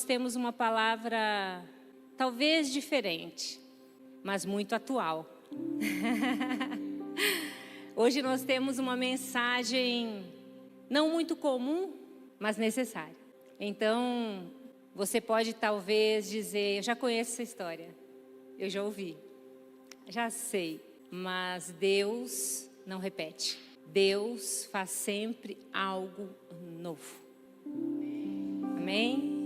nós temos uma palavra talvez diferente, mas muito atual. Hoje nós temos uma mensagem não muito comum, mas necessária. Então, você pode talvez dizer, eu já conheço essa história, eu já ouvi, já sei, mas Deus não repete. Deus faz sempre algo novo. Amém?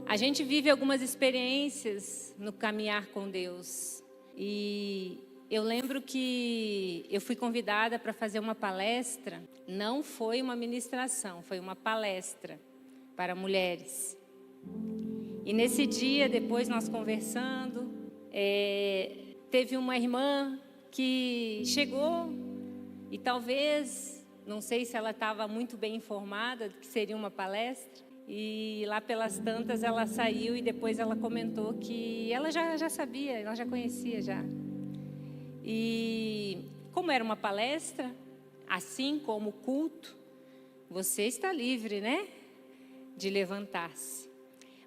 A gente vive algumas experiências no caminhar com Deus. E eu lembro que eu fui convidada para fazer uma palestra. Não foi uma ministração, foi uma palestra para mulheres. E nesse dia, depois nós conversando, teve uma irmã que chegou e talvez, não sei se ela estava muito bem informada de que seria uma palestra, e lá pelas tantas ela saiu e depois ela comentou que ela já sabia, ela já conhecia já. E como era uma palestra, assim como o culto, você está livre, né, de levantar-se.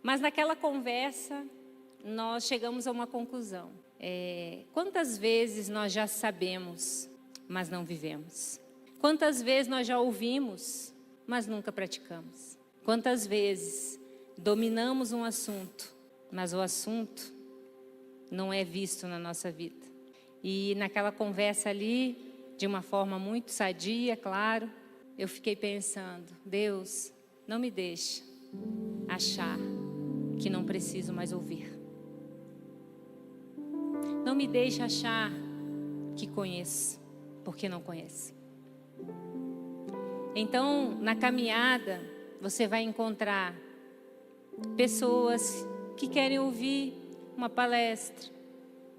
Mas naquela conversa, nós chegamos a uma conclusão. Quantas vezes nós já sabemos, mas não vivemos? Quantas vezes nós já ouvimos, mas nunca praticamos? Quantas vezes dominamos um assunto, mas o assunto não é visto na nossa vida? E naquela conversa ali, de uma forma muito sadia, claro, eu fiquei pensando, Deus, não me deixa achar que não preciso mais ouvir. Não me deixe achar que conheço, porque não conheço. Então, na caminhada, você vai encontrar pessoas que querem ouvir uma palestra,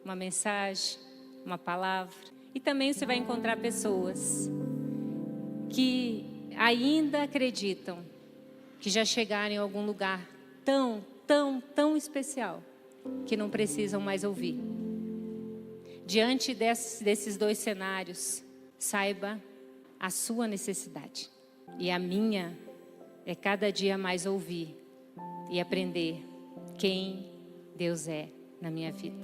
uma mensagem, uma palavra. E também você vai encontrar pessoas que ainda acreditam que já chegaram em algum lugar tão especial que não precisam mais ouvir. Diante desses dois cenários, saiba a sua necessidade. E a minha é cada dia mais ouvir e aprender quem Deus é na minha vida.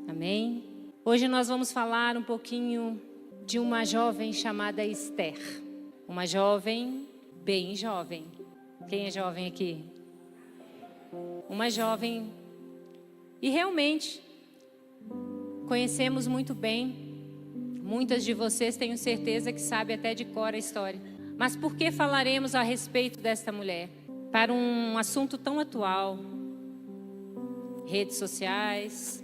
Amém? Hoje nós vamos falar um pouquinho de uma jovem chamada Esther. Uma jovem, bem jovem. Quem é jovem aqui? Uma jovem. E realmente, conhecemos muito bem. Muitas de vocês tenho certeza que sabem até de cor a história. Mas por que falaremos a respeito desta mulher? Para um assunto tão atual. Redes sociais,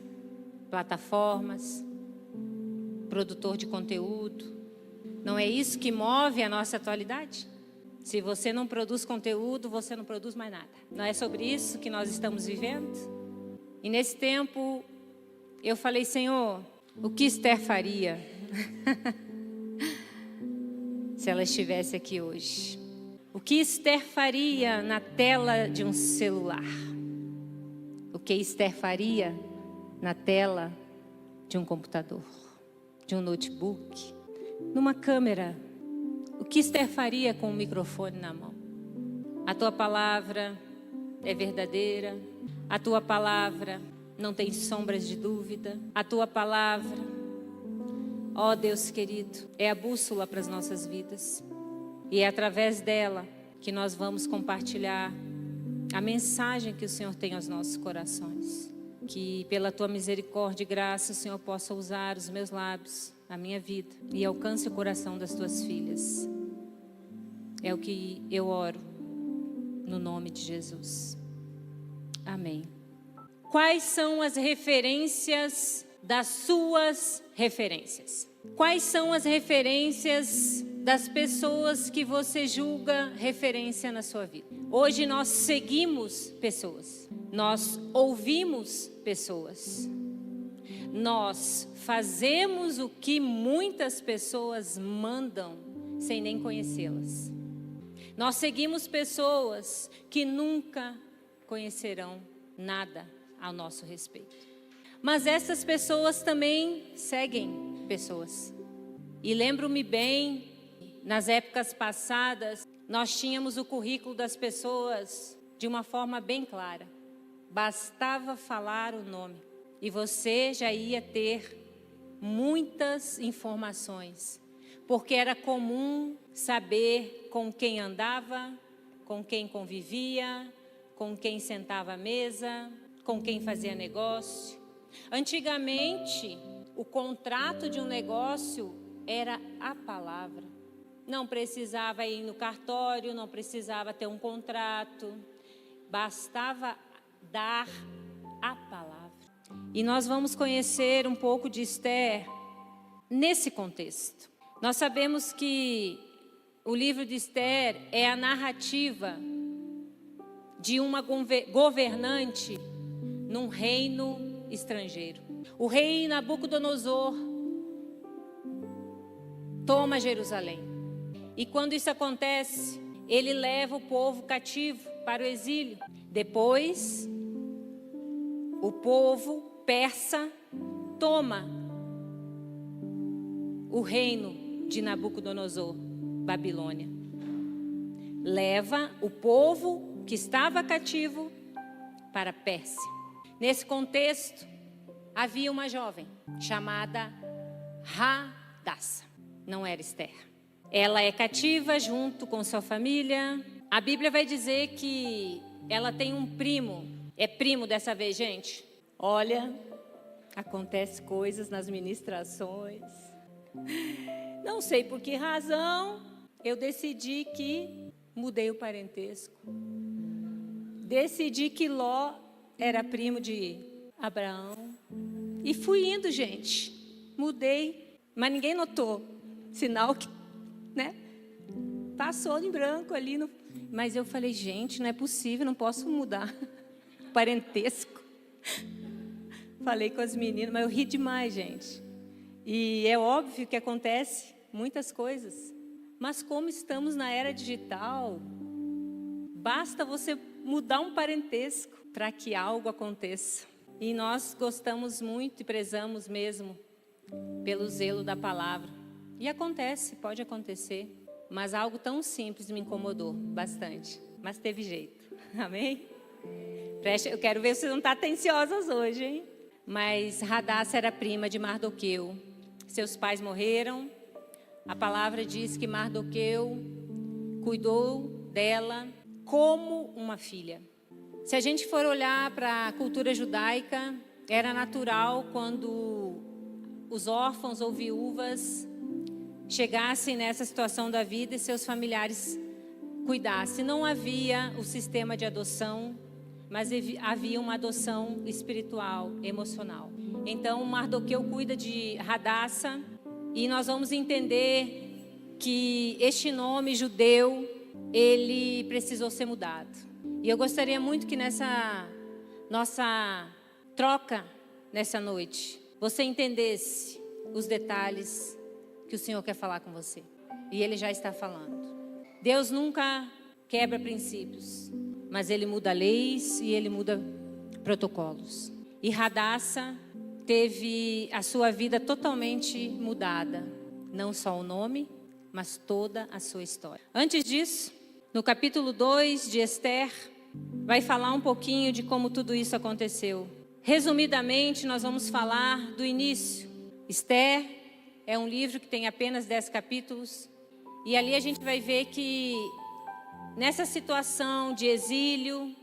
plataformas, produtor de conteúdo. Não é isso que move a nossa atualidade? Se você não produz conteúdo, você não produz mais nada. Não é sobre isso que nós estamos vivendo? E nesse tempo, eu falei, Senhor, o que Esther faria se ela estivesse aqui hoje? O que Esther faria na tela de um celular? O que Esther faria na tela de um computador, de um notebook, numa câmera? O que Esther faria com o microfone na mão? A tua palavra é verdadeira, a tua palavra não tem sombras de dúvida, a tua palavra, ó Deus querido, é a bússola para as nossas vidas. E é através dela que nós vamos compartilhar a mensagem que o Senhor tem aos nossos corações. Que pela tua misericórdia e graça o Senhor possa usar os meus lábios, a minha vida, e alcance o coração das tuas filhas. É o que eu oro no nome de Jesus. Amém. Quais são as referências das suas referências? Quais são as referências das pessoas que você julga referência na sua vida? Hoje nós seguimos pessoas, nós ouvimos pessoas, nós fazemos o que muitas pessoas mandam sem nem conhecê-las. Nós seguimos pessoas que nunca conhecerão nada ao nosso respeito. Mas essas pessoas também seguem pessoas. E lembro-me bem, nas épocas passadas, nós tínhamos o currículo das pessoas de uma forma bem clara. Bastava falar o nome e você já ia ter muitas informações, porque era comum saber com quem andava, com quem convivia, com quem sentava à mesa, com quem fazia negócio. Antigamente, o contrato de um negócio era a palavra. Não precisava ir no cartório, não precisava ter um contrato, bastava dar a palavra. E nós vamos conhecer um pouco de Esther nesse contexto. Nós sabemos que o livro de Esther é a narrativa de uma governante num reino estrangeiro. O rei Nabucodonosor toma Jerusalém. E quando isso acontece, ele leva o povo cativo para o exílio. Depois, o povo persa toma o reino de Nabucodonosor, Babilônia. Leva o povo que estava cativo para a Pérsia. Nesse contexto, havia uma jovem chamada Hadassa. Não era Esther. Ela é cativa junto com sua família. A Bíblia vai dizer que ela tem um primo. É primo dessa vez, gente? Olha, acontece coisas nas ministrações. Não sei por que razão eu decidi que mudei o parentesco. Decidi que Ló era primo de Abraão. E fui indo, gente. Mudei, mas ninguém notou. Sinal que, passou em branco ali. Mas eu falei, gente, não é possível, não posso mudar o parentesco. Falei com as meninas, mas eu ri demais, gente. E é óbvio que acontece muitas coisas. Mas como estamos na era digital, basta você mudar um parentesco para que algo aconteça. E nós gostamos muito e prezamos mesmo pelo zelo da palavra. E acontece, pode acontecer. Mas algo tão simples me incomodou bastante. Mas teve jeito. Amém? Eu quero ver se vocês não estão atenciosas hoje, hein? Mas Hadassa era prima de Mardoqueu. Seus pais morreram. A palavra diz que Mardoqueu cuidou dela como uma filha. Se a gente for olhar para a cultura judaica, era natural quando os órfãos ou viúvas chegassem nessa situação da vida e seus familiares cuidassem. Não havia o sistema de adoção, mas havia uma adoção espiritual, emocional. Então, Mardoqueu cuida de Hadassa e nós vamos entender que este nome judeu, ele precisou ser mudado. E eu gostaria muito que nessa nossa troca, nessa noite, você entendesse os detalhes que o Senhor quer falar com você. E Ele já está falando. Deus nunca quebra princípios, mas Ele muda leis e Ele muda protocolos. E Hadassa teve a sua vida totalmente mudada. Não só o nome, mas toda a sua história. Antes disso, no capítulo 2 de Esther, vai falar um pouquinho de como tudo isso aconteceu. Resumidamente, nós vamos falar do início. Esther é um livro que tem apenas 10 capítulos. E ali a gente vai ver que nessa situação de exílio,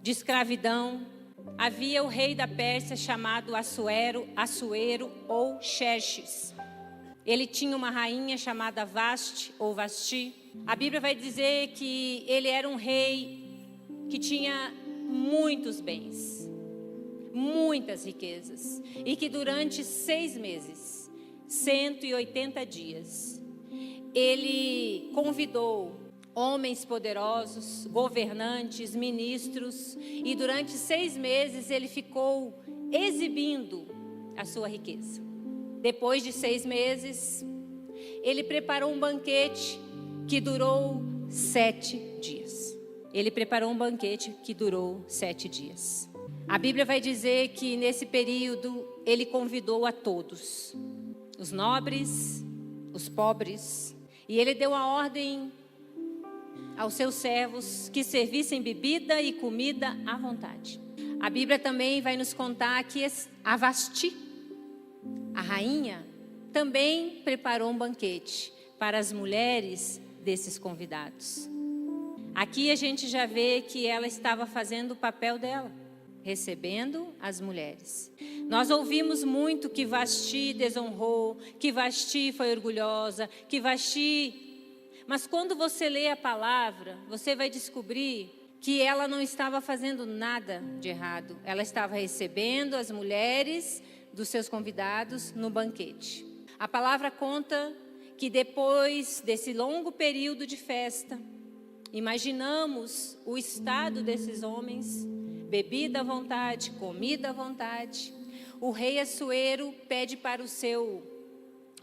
de escravidão, havia o rei da Pérsia chamado Assuero ou Xerxes. Ele tinha uma rainha chamada Vasti ou Vasti. A Bíblia vai dizer que ele era um rei que tinha muitos bens, muitas riquezas, e que durante 6 meses, 180 dias, ele convidou homens poderosos, governantes, ministros, e durante 6 meses ele ficou exibindo a sua riqueza. Depois de 6 meses, ele preparou um banquete que durou 7 dias. Ele preparou um banquete que durou 7 dias. A Bíblia vai dizer que nesse período ele convidou a todos, os nobres, os pobres, e ele deu a ordem aos seus servos que servissem bebida e comida à vontade. A Bíblia também vai nos contar que a Vasti, a rainha, também preparou um banquete para as mulheres desses convidados. Aqui a gente já vê que ela estava fazendo o papel dela, recebendo as mulheres. Nós ouvimos muito que Vasti desonrou, que Vasti foi orgulhosa, que Vasti... Mas quando você lê a palavra, você vai descobrir que ela não estava fazendo nada de errado. Ela estava recebendo as mulheres dos seus convidados no banquete. A palavra conta que depois desse longo período de festa, imaginamos o estado desses homens, bebida à vontade, comida à vontade. O rei Assuero pede para o seu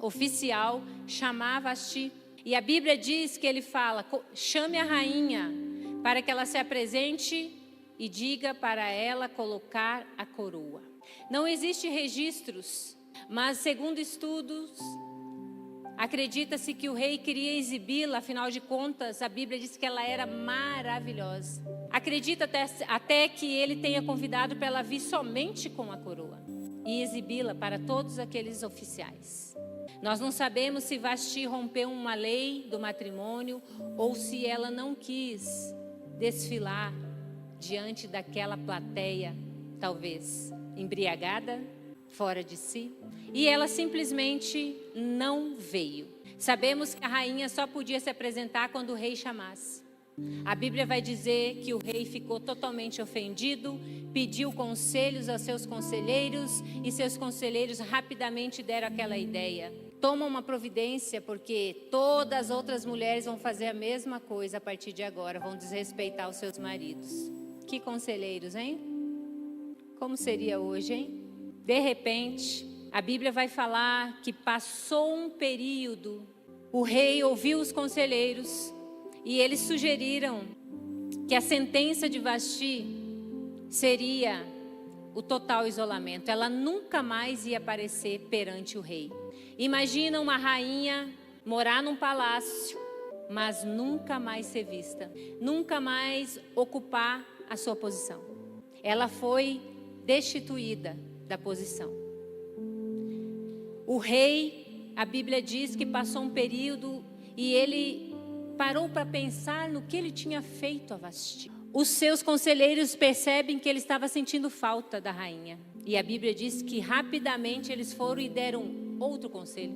oficial chamar Vasti. E a Bíblia diz que ele fala, chame a rainha para que ela se apresente e diga para ela colocar a coroa. Não existe registros, mas segundo estudos, acredita-se que o rei queria exibi-la, afinal de contas, a Bíblia diz que ela era maravilhosa. Acredita até que ele tenha convidado para ela vir somente com a coroa e exibi-la para todos aqueles oficiais. Nós não sabemos se Vasti rompeu uma lei do matrimônio ou se ela não quis desfilar diante daquela plateia, talvez embriagada, fora de si. E ela simplesmente não veio. Sabemos que a rainha só podia se apresentar quando o rei chamasse. A Bíblia vai dizer que o rei ficou totalmente ofendido, pediu conselhos aos seus conselheiros e seus conselheiros rapidamente deram aquela ideia. Toma uma providência, porque todas as outras mulheres vão fazer a mesma coisa a partir de agora, vão desrespeitar os seus maridos. Que conselheiros, hein? Como seria hoje, hein? De repente, a Bíblia vai falar que passou um período, o rei ouviu os conselheiros e eles sugeriram que a sentença de Vasti seria o total isolamento. Ela nunca mais ia aparecer perante o rei. Imagina uma rainha morar num palácio, mas nunca mais ser vista, nunca mais ocupar a sua posição. Ela foi destituída da posição. O rei, a Bíblia diz que passou um período e ele parou para pensar no que ele tinha feito a Vasti. Os seus conselheiros percebem que ele estava sentindo falta da rainha. E a Bíblia diz que rapidamente eles foram e deram outro conselho.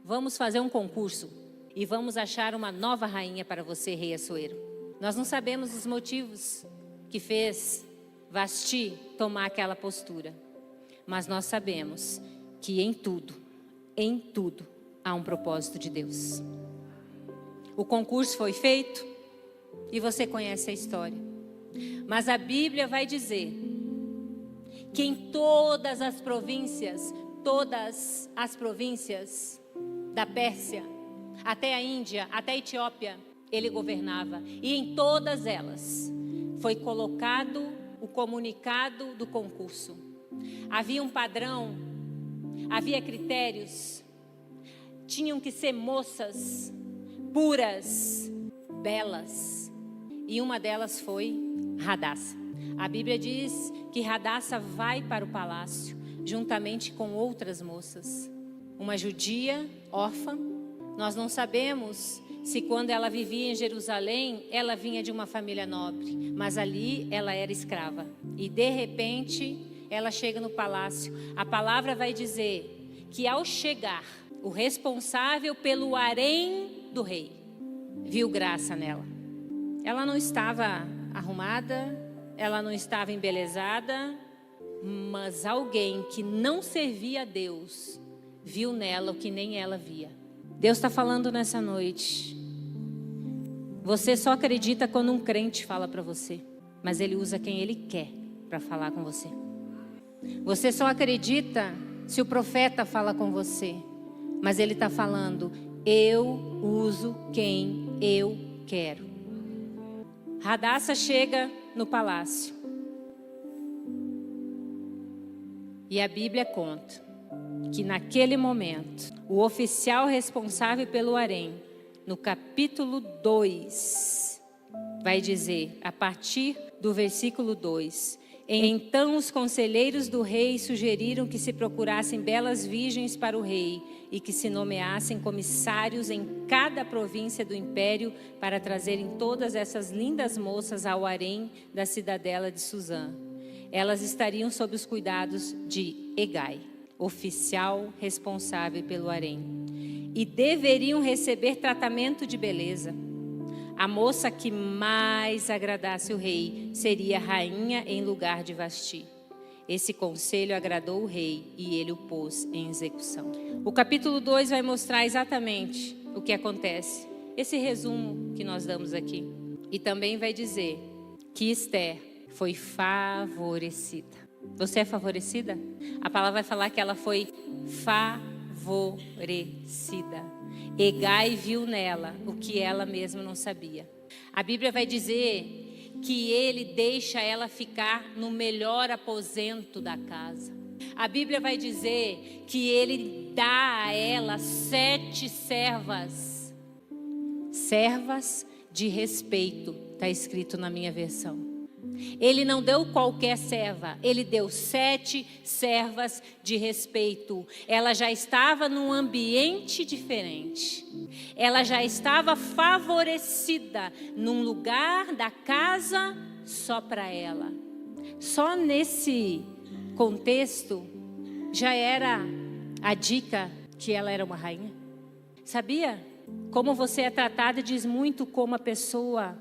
Vamos fazer um concurso e vamos achar uma nova rainha para você, rei Assuero. Nós não sabemos os motivos que fez Vasti tomar aquela postura. Mas nós sabemos que em tudo há um propósito de Deus. O concurso foi feito e você conhece a história. Mas a Bíblia vai dizer que em todas as províncias da Pérsia, até a Índia, até a Etiópia, ele governava. E em todas elas foi colocado o comunicado do concurso. Havia um padrão, havia critérios, tinham que ser moças puras, belas. E uma delas foi Radassa. A Bíblia diz que Radassa vai para o palácio, juntamente com outras moças. Uma judia, órfã. Nós não sabemos se quando ela vivia em Jerusalém, ela vinha de uma família nobre. Mas ali ela era escrava. E de repente, ela chega no palácio. A palavra vai dizer que ao chegar, o responsável pelo harém do rei viu graça nela. Ela não estava arrumada, ela não estava embelezada, mas alguém que não servia a Deus viu nela o que nem ela via. Deus está falando nessa noite. Você só acredita quando um crente fala para você, mas ele usa quem ele quer para falar com você. Você só acredita se o profeta fala com você, mas ele está falando, eu uso quem eu quero. Radassa chega no palácio. E a Bíblia conta que naquele momento, o oficial responsável pelo harém, no capítulo 2, vai dizer, a partir do versículo 2: Então os conselheiros do rei sugeriram que se procurassem belas virgens para o rei e que se nomeassem comissários em cada província do império para trazerem todas essas lindas moças ao harém da cidadela de Suzã. Elas estariam sob os cuidados de Hegai, oficial responsável pelo harém, e deveriam receber tratamento de beleza. A moça que mais agradasse o rei seria rainha em lugar de Vasti. Esse conselho agradou o rei e ele o pôs em execução. O capítulo 2 vai mostrar exatamente o que acontece. Esse resumo que nós damos aqui. E também vai dizer que Esther foi favorecida. Você é favorecida? A palavra vai falar que ela foi favorecida. Hegai viu nela o que ela mesma não sabia. A Bíblia vai dizer que ele deixa ela ficar no melhor aposento da casa. A Bíblia vai dizer que ele dá a ela 7 servas. Servas de respeito, está escrito na minha versão. Ele não deu qualquer serva, ele deu 7 servas de respeito. Ela já estava num ambiente diferente. Ela já estava favorecida num lugar da casa só para ela. Só nesse contexto já era a dica que ela era uma rainha. Sabia? Como você é tratada diz muito como a pessoa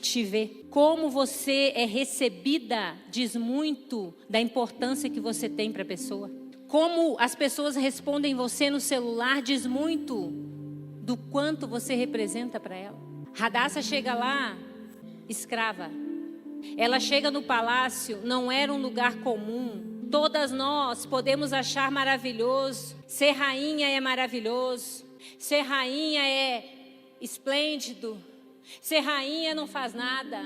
te vê. Como você é recebida diz muito da importância que você tem para a pessoa. Como as pessoas respondem você no celular diz muito do quanto você representa para ela. Hadassah chega lá, escrava. Ela chega no palácio, não era um lugar comum. Todas nós podemos achar maravilhoso. Ser rainha é maravilhoso. Ser rainha é esplêndido. Ser rainha não faz nada.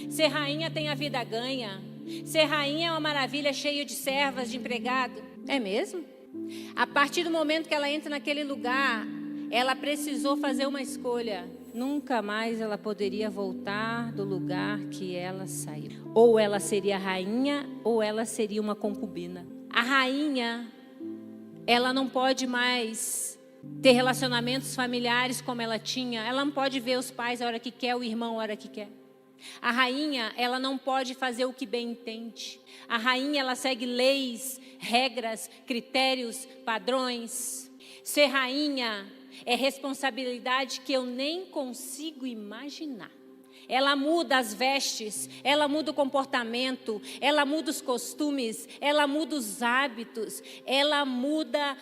Ser rainha tem a vida ganha. Ser rainha é uma maravilha, cheia de servas, de empregado. É mesmo? A partir do momento que ela entra naquele lugar, ela precisou fazer uma escolha. Nunca mais ela poderia voltar do lugar que ela saiu. Ou ela seria rainha, ou ela seria uma concubina. A rainha, ela não pode mais ter relacionamentos familiares como ela tinha. Ela não pode ver os pais a hora que quer, o irmão a hora que quer. A rainha, ela não pode fazer o que bem entende. A rainha, ela segue leis, regras, critérios, padrões. Ser rainha é responsabilidade que eu nem consigo imaginar. Ela muda as vestes, ela muda o comportamento, ela muda os costumes, ela muda os hábitos, ela muda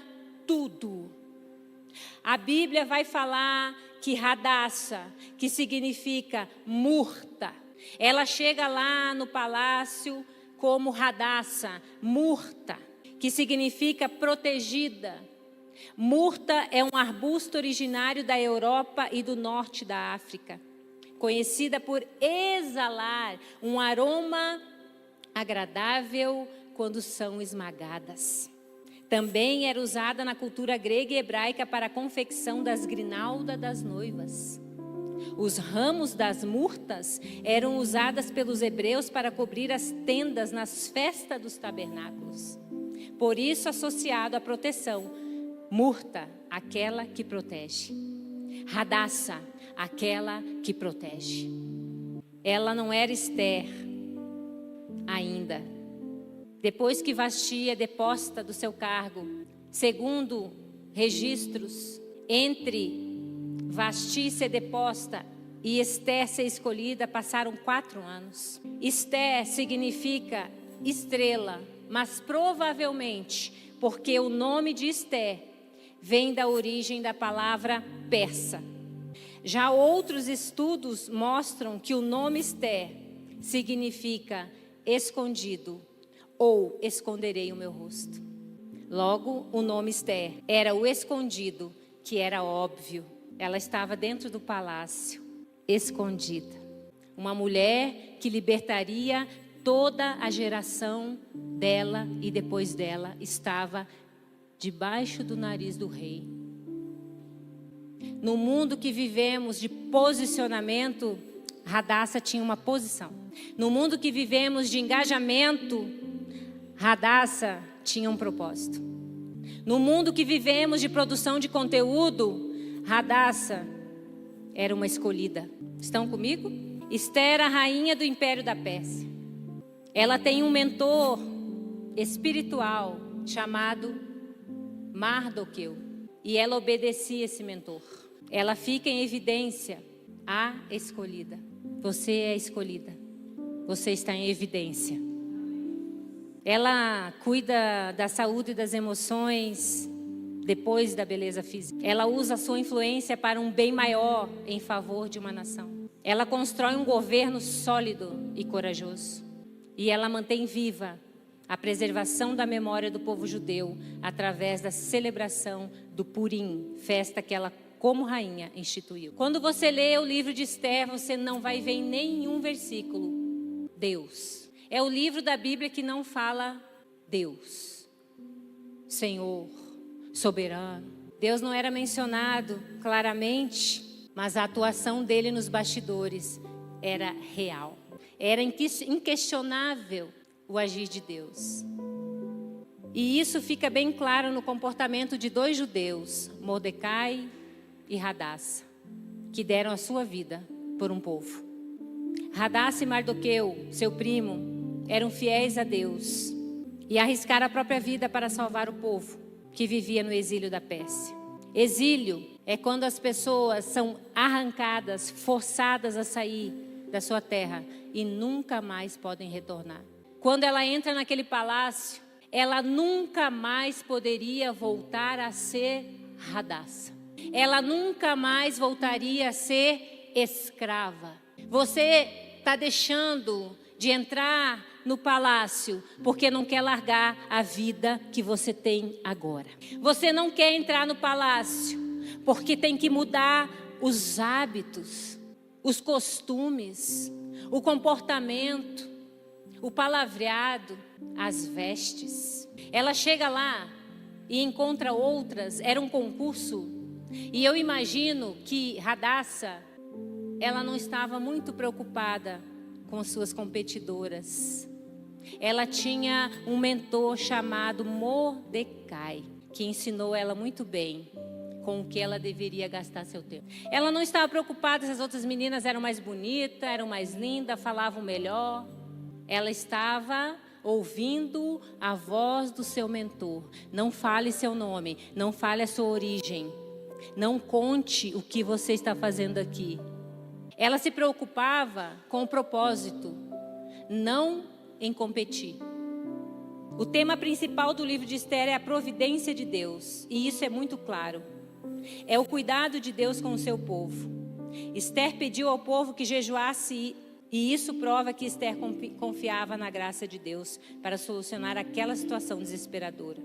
tudo. A Bíblia vai falar que Hadassah, que significa murta, ela chega lá no palácio como Hadassah, murta, que significa protegida. Murta é um arbusto originário da Europa e do norte da África, conhecida por exalar um aroma agradável quando são esmagadas. Também era usada na cultura grega e hebraica para a confecção das grinaldas das noivas. Os ramos das murtas eram usadas pelos hebreus para cobrir as tendas nas festas dos tabernáculos. Por isso, associado à proteção, murta, aquela que protege. Hadassah, aquela que protege. Ela não era Esther ainda. Depois que Vasti é deposta do seu cargo, segundo registros, entre Vasti ser deposta e Esther ser escolhida, passaram 4 anos. Esther significa estrela, mas provavelmente porque o nome de Esther vem da origem da palavra persa. Já outros estudos mostram que o nome Esther significa escondido ou esconderei o meu rosto. Logo, o nome Esther era o escondido, que era óbvio. Ela estava dentro do palácio, escondida. Uma mulher que libertaria toda a geração dela e depois dela estava debaixo do nariz do rei. No mundo que vivemos de posicionamento, Radassa tinha uma posição. No mundo que vivemos de engajamento, Radassa tinha um propósito. No mundo que vivemos de produção de conteúdo, Radassa era uma escolhida. Estão comigo? Esther, a rainha do Império da Pérsia. Ela tem um mentor espiritual chamado Mardoqueu. E ela obedecia esse mentor. Ela fica em evidência, a escolhida. Você é escolhida. Você está em evidência. Ela cuida da saúde e das emoções depois da beleza física. Ela usa a sua influência para um bem maior em favor de uma nação. Ela constrói um governo sólido e corajoso. E ela mantém viva a preservação da memória do povo judeu através da celebração do Purim, festa que ela, como rainha, instituiu. Quando você lê o livro de Esther, você não vai ver em nenhum versículo Deus. É o livro da Bíblia que não fala Deus, Senhor, soberano. Deus não era mencionado claramente, mas a atuação dele nos bastidores era real. Era inquestionável o agir de Deus. E isso fica bem claro no comportamento de dois judeus, Mordecai e Radassa, que deram a sua vida por um povo. Radassa e Mardoqueu, seu primo, eram fiéis a Deus e arriscaram a própria vida para salvar o povo que vivia no exílio da Pérsia. Exílio é quando as pessoas são arrancadas, forçadas a sair da sua terra e nunca mais podem retornar. Quando ela entra naquele palácio, ela nunca mais poderia voltar a ser Radassa. Ela nunca mais voltaria a ser escrava. Você está deixando de entrar no palácio porque não quer largar a vida que você tem agora. Você não quer entrar no palácio porque tem que mudar os hábitos, os costumes, o comportamento, o palavreado, as vestes. Ela chega lá e encontra outras. Era um concurso. E eu imagino que Radassa, ela não estava muito preocupada com suas competidoras. Ela tinha um mentor chamado Mordecai, que ensinou ela muito bem com o que ela deveria gastar seu tempo. Ela não estava preocupada se as outras meninas eram mais bonitas, eram mais lindas, falavam melhor. Ela estava ouvindo a voz do seu mentor. Não fale seu nome, não fale a sua origem. Não conte o que você está fazendo aqui. Ela se preocupava com o propósito, não em competir. O tema principal do livro de Esther é a providência de Deus, e isso é muito claro. É o cuidado de Deus com o seu povo. Esther pediu ao povo que jejuasse, e isso prova que Esther confiava na graça de Deus para solucionar aquela situação desesperadora.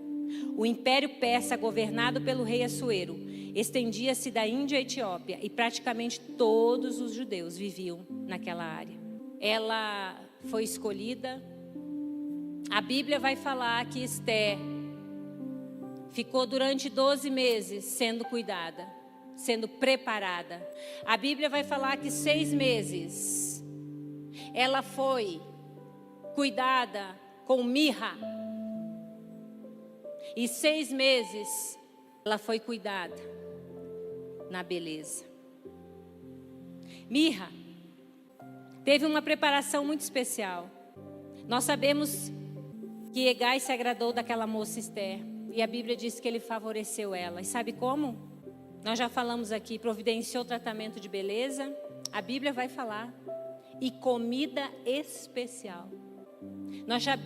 O Império Persa, governado pelo rei Assuero, estendia-se da Índia à Etiópia e praticamente todos os judeus viviam naquela área. Ela foi escolhida. A Bíblia vai falar que Esther ficou durante 12 meses sendo cuidada, sendo preparada. A Bíblia vai falar que 6 meses ela foi cuidada com mirra. E 6 meses ela foi cuidada na beleza. Mirra teve uma preparação muito especial. Nós sabemos que Hegai se agradou daquela moça Esther. E a Bíblia diz que ele favoreceu ela. E sabe como? Nós já falamos aqui, providenciou tratamento de beleza. A Bíblia vai falar. E comida especial.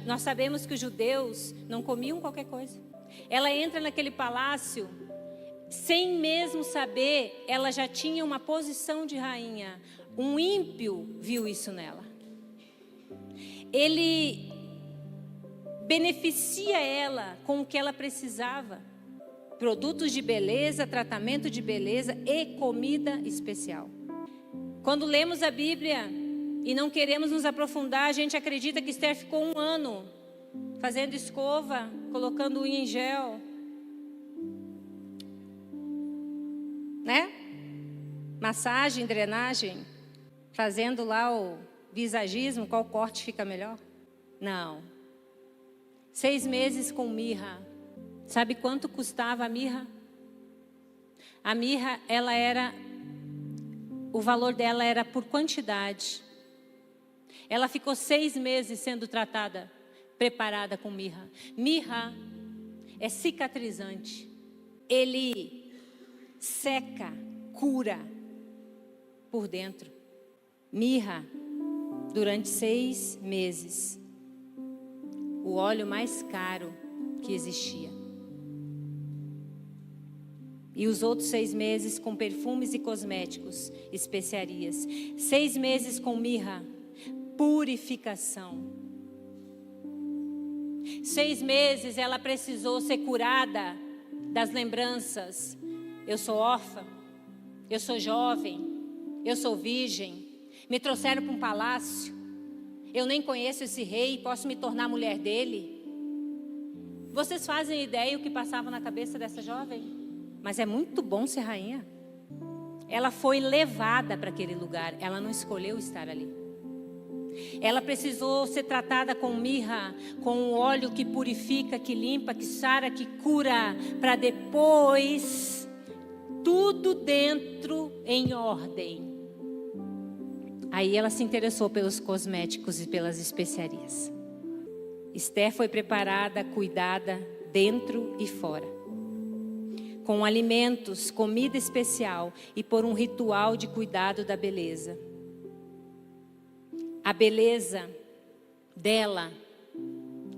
Nós sabemos que os judeus não comiam qualquer coisa. Ela entra naquele palácio, sem mesmo saber, ela já tinha uma posição de rainha. Um ímpio viu isso nela. Ele beneficia ela com o que ela precisava. Produtos de beleza, tratamento de beleza e comida especial. Quando lemos a Bíblia e não queremos nos aprofundar, a gente acredita que Esther ficou 1 ano fazendo escova, colocando unha em gel, né? Massagem, drenagem. fazendo lá o visagismo, qual corte fica melhor? Não. 6 meses com mirra. Sabe quanto custava a mirra? A mirra, o valor dela era por quantidade. Ela ficou 6 meses sendo tratada, preparada com mirra. Mirra é cicatrizante. Ele seca, cura por dentro. Mirra, durante 6 meses. O óleo mais caro que existia. E os outros 6 meses com perfumes e cosméticos, especiarias. 6 meses com mirra, purificação. 6 meses ela precisou ser curada das lembranças. Eu sou órfã, eu sou jovem, eu sou virgem. Me trouxeram para um palácio. Eu nem conheço esse rei, posso me tornar mulher dele? Vocês fazem ideia o que passava na cabeça dessa jovem? Mas é muito bom ser rainha. Ela foi levada para aquele lugar, ela não escolheu estar ali. Ela precisou ser tratada com mirra, com um óleo que purifica, que limpa, que sara, que cura, para depois, tudo dentro em ordem. Aí ela se interessou pelos cosméticos e pelas especiarias. Esther foi preparada, cuidada, dentro e fora. Com alimentos, comida especial e por um ritual de cuidado da beleza. A beleza dela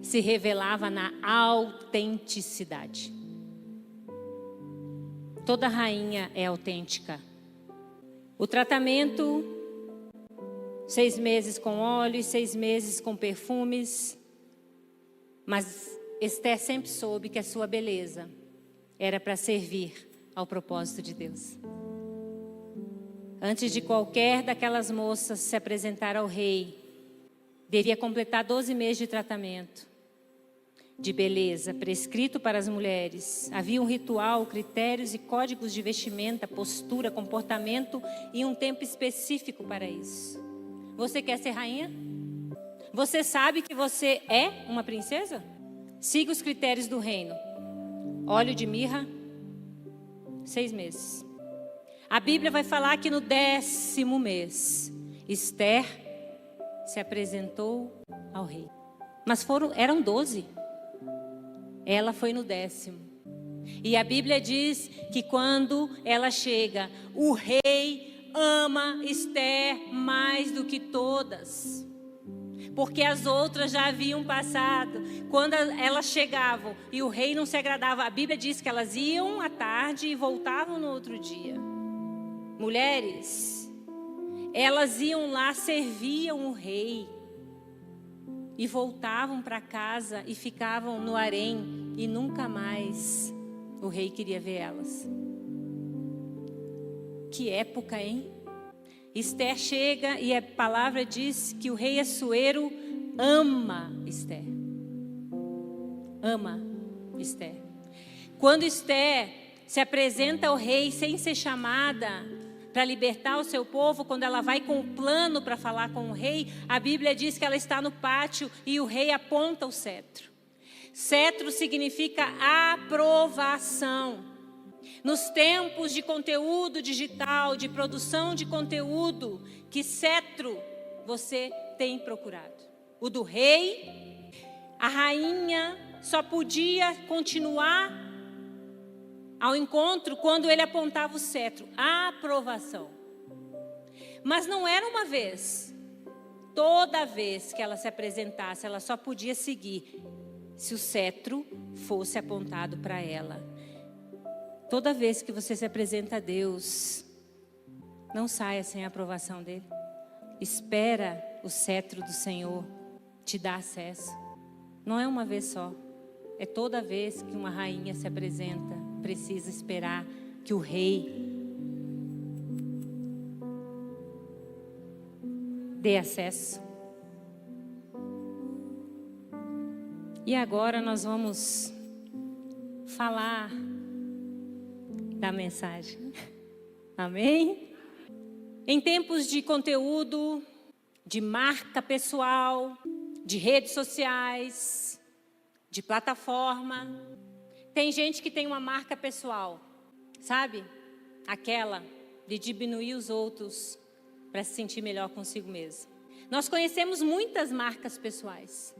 se revelava na autenticidade. Toda rainha é autêntica. O tratamento, 6 meses com óleo e 6 meses com perfumes. Mas Esther sempre soube que a sua beleza era para servir ao propósito de Deus. Antes de qualquer daquelas moças se apresentar ao rei, devia completar 12 meses de tratamento de beleza, prescrito para as mulheres. Havia um ritual, critérios e códigos de vestimenta, postura, comportamento e um tempo específico para isso. Você quer ser rainha? Você sabe que você é uma princesa? Siga os critérios do reino. Óleo de mirra, 6 meses. A Bíblia vai falar que no 10º mês, Esther se apresentou ao rei. Mas eram 12. Ela foi no 10º. E a Bíblia diz que quando ela chega, o rei ama Esther mais do que todas. Porque as outras já haviam passado. Quando elas chegavam e o rei não se agradava, a Bíblia diz que elas iam à tarde e voltavam no outro dia. Mulheres, elas iam lá, serviam o rei e voltavam para casa e ficavam no harém e nunca mais o rei queria ver elas. Que época, hein? Esther chega e a palavra diz que o rei Assuero ama Esther. Ama Esther. Quando Esther se apresenta ao rei sem ser chamada para libertar o seu povo, quando ela vai com o plano para falar com o rei, a Bíblia diz que ela está no pátio e o rei aponta o cetro. Cetro significa aprovação. Nos tempos de conteúdo digital, de produção de conteúdo, que cetro você tem procurado? O do rei? A rainha só podia continuar ao encontro quando ele apontava o cetro. A aprovação. Mas não era uma vez. Toda vez que ela se apresentasse, ela só podia seguir se o cetro fosse apontado para ela. Toda vez que você se apresenta a Deus, não saia sem a aprovação dele. Espera o cetro do Senhor te dar acesso. Não é uma vez só. É toda vez que uma rainha se apresenta, precisa esperar que o rei dê acesso. E agora nós vamos falar da mensagem. Amém? Em tempos de conteúdo, de marca pessoal, de redes sociais, de plataforma, tem gente que tem uma marca pessoal, sabe? Aquela de diminuir os outros para se sentir melhor consigo mesmo. Nós conhecemos muitas marcas pessoais.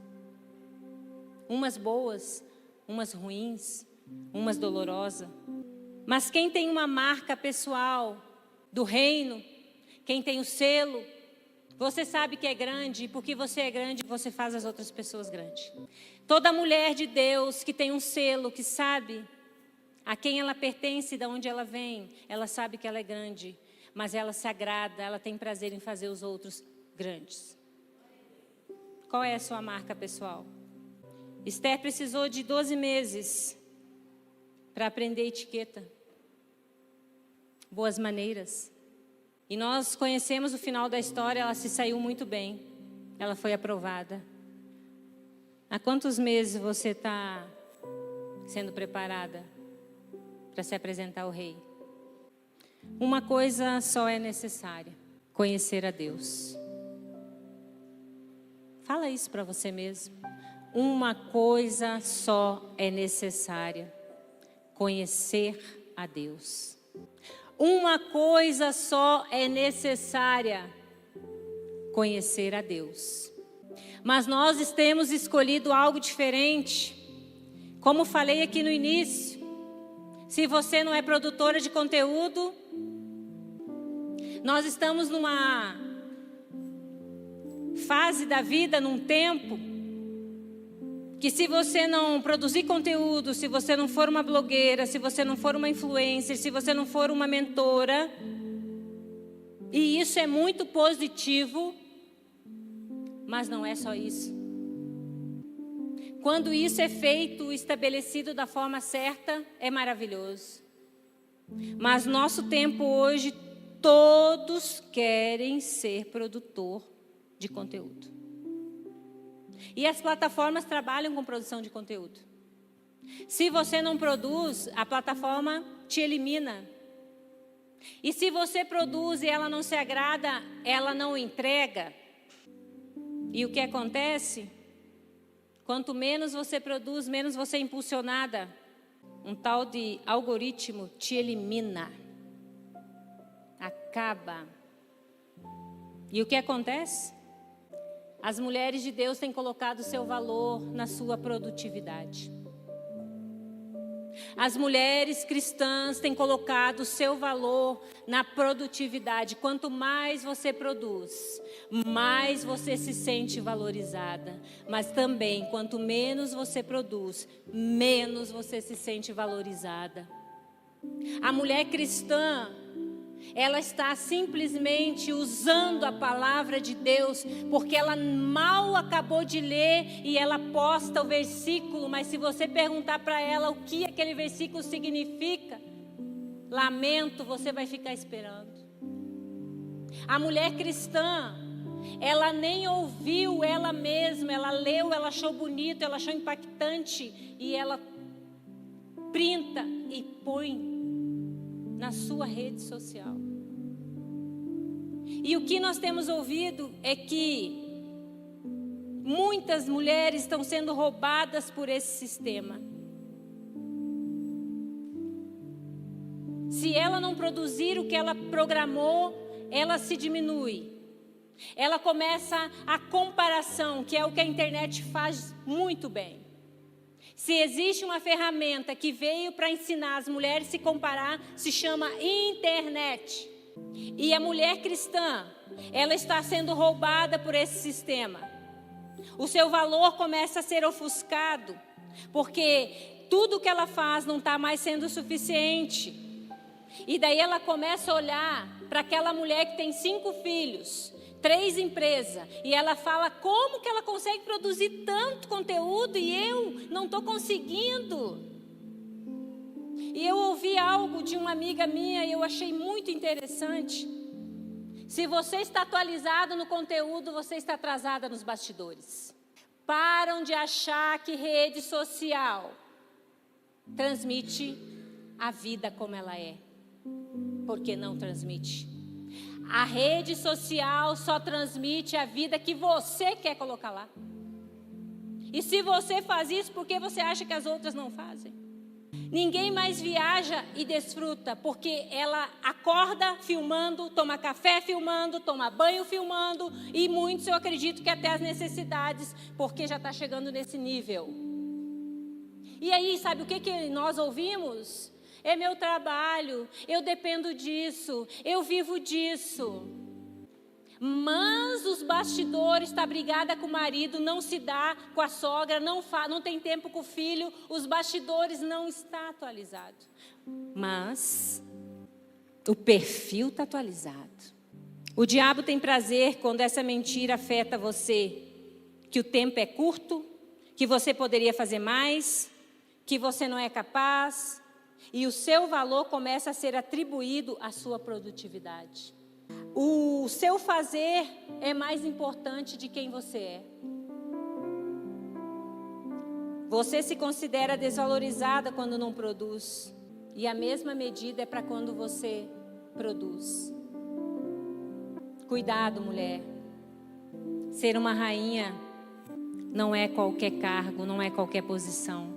Umas boas, umas ruins, umas dolorosas. Mas quem tem uma marca pessoal do reino, quem tem o selo, você sabe que é grande, e porque você é grande, você faz as outras pessoas grandes. Toda mulher de Deus que tem um selo, que sabe a quem ela pertence e de onde ela vem, ela sabe que ela é grande, mas ela se agrada, ela tem prazer em fazer os outros grandes. Qual é a sua marca pessoal? Esther precisou de 12 meses para aprender etiqueta, boas maneiras. E nós conhecemos o final da história, ela se saiu muito bem, ela foi aprovada. Há quantos meses você está sendo preparada para se apresentar ao rei? Uma coisa só é necessária: conhecer a Deus. Fala isso para você mesmo. Uma coisa só é necessária: conhecer a Deus. Uma coisa só é necessária: conhecer a Deus. Mas nós temos escolhido algo diferente. Como falei aqui no início, se você não é produtora de conteúdo, nós estamos numa fase da vida, num tempo, que se você não produzir conteúdo, se você não for uma blogueira, se você não for uma influencer, se você não for uma mentora, e isso é muito positivo, mas não é só isso. Quando isso é feito, estabelecido da forma certa, é maravilhoso. Mas nosso tempo hoje, todos querem ser produtor de conteúdo. E as plataformas trabalham com produção de conteúdo. Se você não produz, a plataforma te elimina. E se você produz e ela não se agrada, ela não entrega. E o que acontece? Quanto menos você produz, menos você é impulsionada. Um tal de algoritmo te elimina. Acaba. E o que acontece? As mulheres de Deus têm colocado seu valor na sua produtividade. As mulheres cristãs têm colocado seu valor na produtividade. Quanto mais você produz, mais você se sente valorizada. Mas também, quanto menos você produz, menos você se sente valorizada. A mulher cristã, ela está simplesmente usando a palavra de Deus, porque ela mal acabou de ler e ela posta o versículo, mas se você perguntar para ela o que aquele versículo significa, lamento, você vai ficar esperando. A mulher cristã, ela nem ouviu ela mesma, ela leu, ela achou bonito, ela achou impactante e ela printa e põe na sua rede social. E o que nós temos ouvido é que muitas mulheres estão sendo roubadas por esse sistema. Se ela não produzir o que ela programou, ela se diminui. Ela começa a comparação, que é o que a internet faz muito bem. Se existe uma ferramenta que veio para ensinar as mulheres a se comparar, se chama internet. E a mulher cristã, ela está sendo roubada por esse sistema. O seu valor começa a ser ofuscado, porque tudo que ela faz não está mais sendo suficiente. E daí ela começa a olhar para aquela mulher que tem 5 filhos, 3 empresas, e ela fala: como que ela consegue produzir tanto conteúdo e eu não estou conseguindo? E eu ouvi algo de uma amiga minha e eu achei muito interessante. Se você está atualizado no conteúdo, você está atrasada nos bastidores. Param de achar que rede social transmite a vida como ela é, porque não transmite. A rede social só transmite a vida que você quer colocar lá. E se você faz isso, por que você acha que as outras não fazem? Ninguém mais viaja e desfruta, porque ela acorda filmando, toma café filmando, toma banho filmando, e muitos eu acredito que até as necessidades, porque já está chegando nesse nível. E aí, sabe o que nós ouvimos? É meu trabalho, eu dependo disso, eu vivo disso. Mas os bastidores, está brigada com o marido, não se dá com a sogra, não tem tempo com o filho, os bastidores não está atualizado. Mas o perfil está atualizado. O diabo tem prazer quando essa mentira afeta você, que o tempo é curto, que você poderia fazer mais, que você não é capaz, e o seu valor começa a ser atribuído à sua produtividade. O seu fazer é mais importante de quem você é. Você se considera desvalorizada quando não produz. E a mesma medida é para quando você produz. Cuidado, mulher. Ser uma rainha não é qualquer cargo, não é qualquer posição.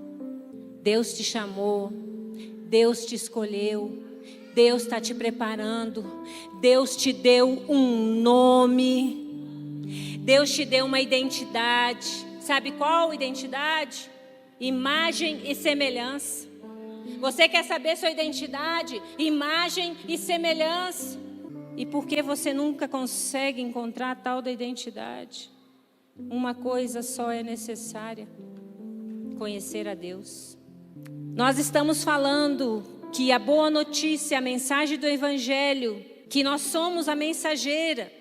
Deus te chamou, Deus te escolheu. Deus está te preparando, Deus te deu um nome, Deus te deu uma identidade. Sabe qual identidade? Imagem e semelhança. Você quer saber sua identidade? Imagem e semelhança. E por que você nunca consegue encontrar a tal da identidade? Uma coisa só é necessária: conhecer a Deus. Nós estamos falando que a boa notícia, a mensagem do Evangelho, que nós somos a mensageira,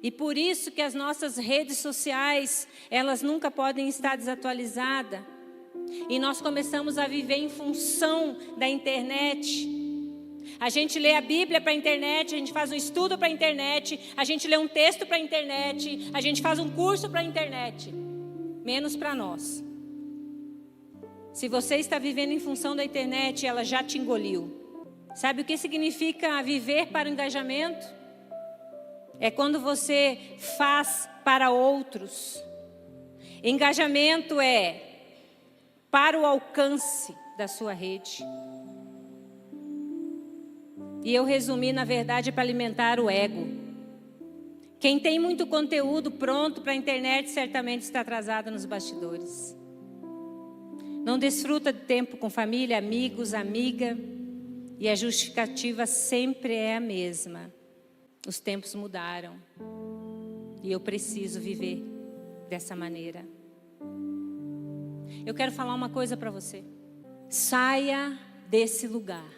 e por isso que as nossas redes sociais, elas nunca podem estar desatualizadas, e nós começamos a viver em função da internet. A gente lê a Bíblia para a internet, a gente faz um estudo para a internet, a gente lê um texto para a internet, a gente faz um curso para a internet, menos para nós. Se você está vivendo em função da internet, ela já te engoliu. Sabe o que significa viver para o engajamento? É quando você faz para outros. Engajamento é para o alcance da sua rede. E eu resumi, na verdade, para alimentar o ego. Quem tem muito conteúdo pronto para a internet certamente está atrasado nos bastidores. Não desfruta de tempo com família, amigos, amiga. E a justificativa sempre é a mesma. Os tempos mudaram. E eu preciso viver dessa maneira. Eu quero falar uma coisa para você. Saia desse lugar.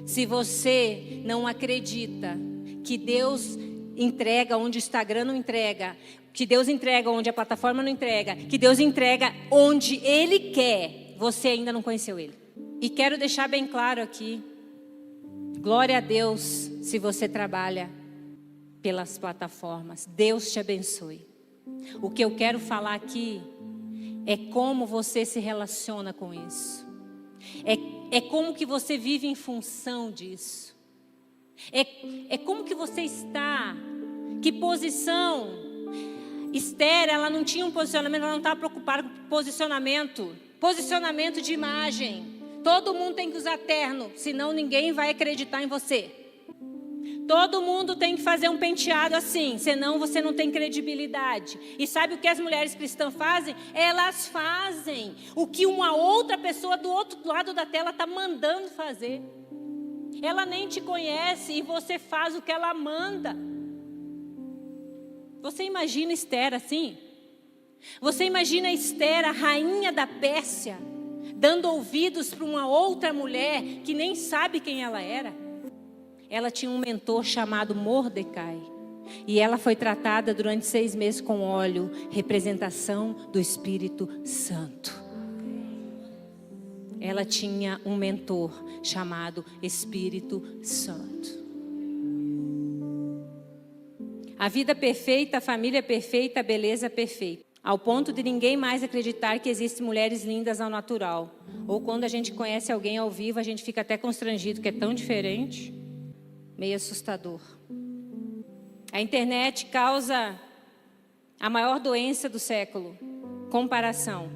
Se você não acredita que Deus entrega onde o Instagram não entrega, que Deus entrega onde a plataforma não entrega, que Deus entrega onde Ele quer, você ainda não conheceu Ele. E quero deixar bem claro aqui, glória a Deus se você trabalha pelas plataformas, Deus te abençoe. O que eu quero falar aqui é como você se relaciona com isso, é como que você vive em função disso, é como que você está, que posição. Esther, ela não tinha um posicionamento, ela não estava preocupada com posicionamento de imagem. Todo mundo tem que usar terno, senão ninguém vai acreditar em você. Todo mundo tem que fazer um penteado assim, senão você não tem credibilidade. E sabe o que as mulheres cristãs fazem? Elas fazem o que uma outra pessoa do outro lado da tela está mandando fazer. Ela nem te conhece e você faz o que ela manda. Você imagina Esther assim? Você imagina Esther, a rainha da Pérsia, dando ouvidos para uma outra mulher que nem sabe quem ela era? Ela tinha um mentor chamado Mordecai. E ela foi tratada durante 6 meses com óleo, representação do Espírito Santo. Ela tinha um mentor chamado Espírito Santo. A vida perfeita, a família perfeita, a beleza perfeita. Ao ponto de ninguém mais acreditar que existem mulheres lindas ao natural. Ou quando a gente conhece alguém ao vivo, a gente fica até constrangido, que é tão diferente. Meio assustador. A internet causa a maior doença do século: comparação,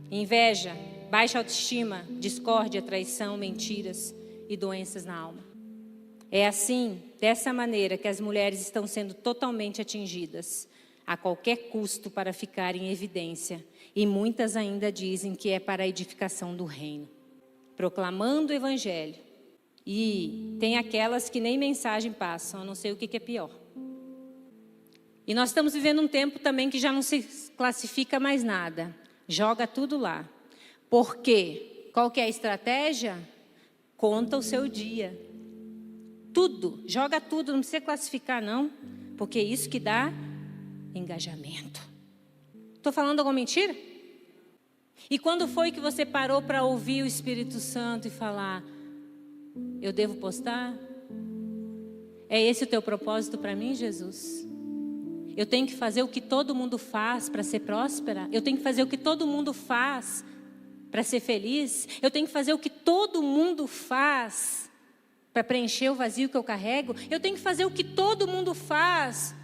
inveja, baixa autoestima, discórdia, traição, mentiras e doenças na alma. É assim, dessa maneira, que as mulheres estão sendo totalmente atingidas, a qualquer custo, para ficar em evidência. E muitas ainda dizem que é para a edificação do reino, proclamando o evangelho. E tem aquelas que nem mensagem passam, eu não sei o que é pior. E nós estamos vivendo um tempo também que já não se classifica mais nada. Joga tudo lá. Por quê? Qual que é a estratégia? Conta o seu dia. Tudo, joga tudo, não precisa classificar não. Porque é isso que dá engajamento. Estou falando alguma mentira? E quando foi que você parou para ouvir o Espírito Santo e falar: eu devo postar? É esse o teu propósito para mim, Jesus? Eu tenho que fazer o que todo mundo faz para ser próspera? Eu tenho que fazer o que todo mundo faz para ser feliz? Eu tenho que fazer o que todo mundo faz para preencher o vazio que eu carrego? Eu tenho que fazer o que todo mundo faz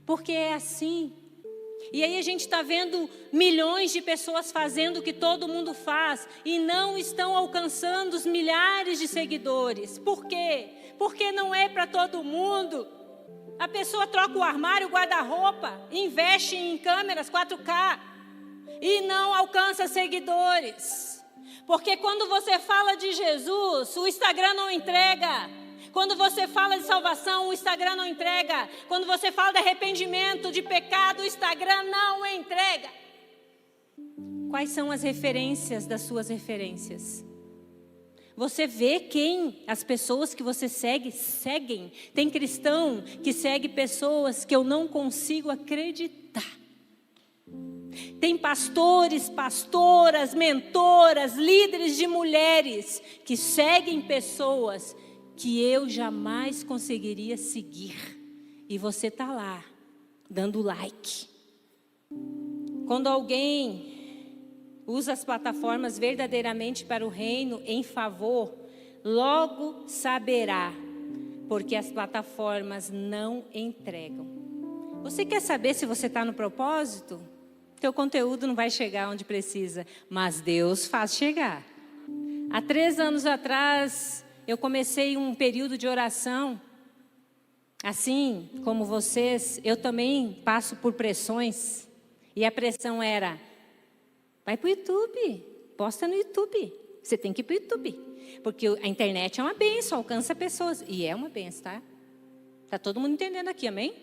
porque é assim. E aí a gente está vendo milhões de pessoas fazendo o que todo mundo faz e não estão alcançando os milhares de seguidores. Por quê? Porque não é para todo mundo. A pessoa troca o armário, o guarda-roupa, investe em câmeras 4K e não alcança seguidores. Porque quando você fala de Jesus, o Instagram não entrega. Quando você fala de salvação, o Instagram não entrega. Quando você fala de arrependimento, de pecado, o Instagram não entrega. Quais são as referências das suas referências? Você vê quem as pessoas que você segue, seguem. Tem cristão que segue pessoas que eu não consigo acreditar. Tem pastores, pastoras, mentoras, líderes de mulheres que seguem pessoas que eu jamais conseguiria seguir. E você está lá, dando like. Quando alguém usa as plataformas verdadeiramente para o reino em favor, logo saberá, porque as plataformas não entregam. Você quer saber se você está no propósito? Teu conteúdo não vai chegar onde precisa, mas Deus faz chegar. Há 3 anos atrás, eu comecei um período de oração. Assim como vocês, eu também passo por pressões. E a pressão era: vai para o YouTube, posta no YouTube. Você tem que ir para o YouTube. Porque a internet é uma bênção, alcança pessoas. E é uma bênção, tá? Está todo mundo entendendo aqui, amém?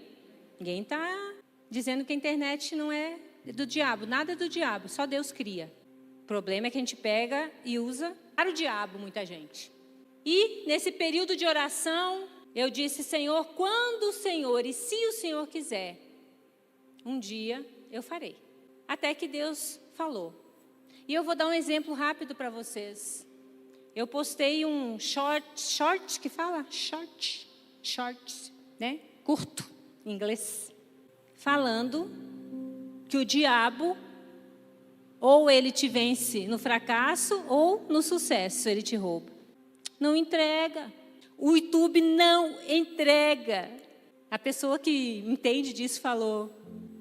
Ninguém está dizendo que a internet não é do diabo. Nada é do diabo, só Deus cria. O problema é que a gente pega e usa para o diabo, muita gente. E nesse período de oração, eu disse: Senhor, quando o Senhor, e se o Senhor quiser, um dia eu farei. Até que Deus falou. E eu vou dar um exemplo rápido para vocês. Eu postei um short, que fala? Short, né? Curto, em inglês. Falando que o diabo, ou ele te vence no fracasso, ou no sucesso, ele te rouba. Não entrega. O YouTube não entrega. A pessoa que entende disso falou.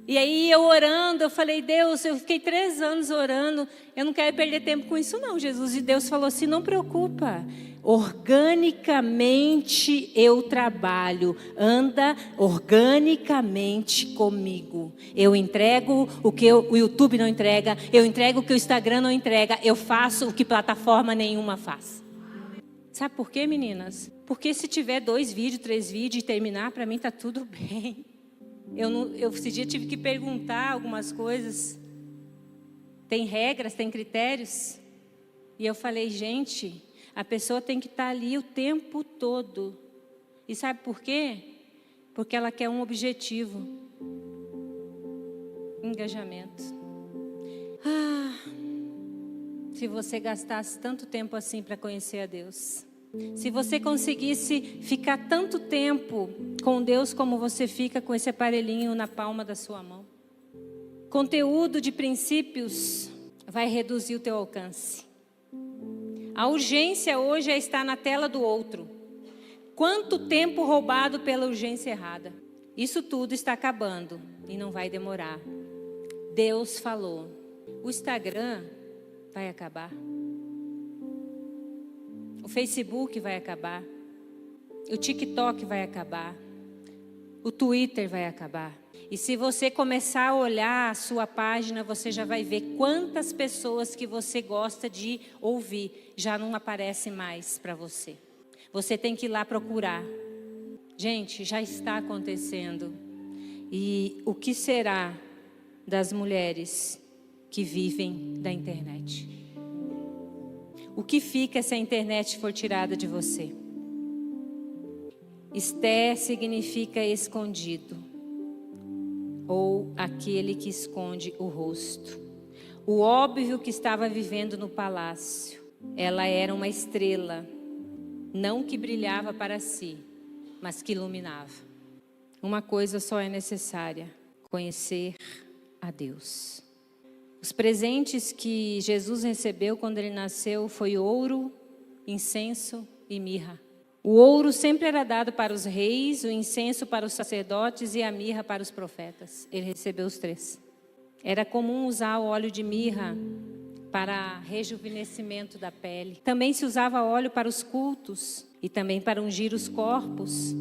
E aí eu orando, eu falei: Deus, eu fiquei 3 anos orando, eu não quero perder tempo com isso não, Jesus. E Deus falou assim: não preocupa, organicamente eu trabalho, anda organicamente comigo. Eu entrego o que o YouTube não entrega, eu entrego o que o Instagram não entrega, eu faço o que plataforma nenhuma faz. Sabe por quê, meninas? Porque se tiver 2 vídeos, 3 vídeos e terminar, para mim está tudo bem. Esse dia tive que perguntar algumas coisas. Tem regras, tem critérios. E eu falei: gente, a pessoa tem que estar ali o tempo todo. E sabe por quê? Porque ela quer um objetivo: engajamento. Se você gastasse tanto tempo assim para conhecer a Deus. Se você conseguisse ficar tanto tempo com Deus como você fica com esse aparelhinho na palma da sua mão. Conteúdo de princípios vai reduzir o teu alcance. A urgência hoje é estar na tela do outro. Quanto tempo roubado pela urgência errada? Isso tudo está acabando e não vai demorar. Deus falou. O Instagram vai acabar. O Facebook vai acabar. O TikTok vai acabar. O Twitter vai acabar. E se você começar a olhar a sua página, você já vai ver quantas pessoas que você gosta de ouvir já não aparecem mais para você. Você tem que ir lá procurar. Gente, já está acontecendo. E o que será das mulheres que vivem da internet? O que fica se a internet for tirada de você? Esther significa escondido, ou aquele que esconde o rosto. O óbvio que estava vivendo no palácio. Ela era uma estrela, não que brilhava para si, mas que iluminava. Uma coisa só é necessária: conhecer a Deus. Os presentes que Jesus recebeu quando ele nasceu foi ouro, incenso e mirra. O ouro sempre era dado para os reis, o incenso para os sacerdotes e a mirra para os profetas. Ele recebeu os 3. Era comum usar o óleo de mirra para rejuvenescimento da pele. Também se usava óleo para os cultos e também para ungir os corpos.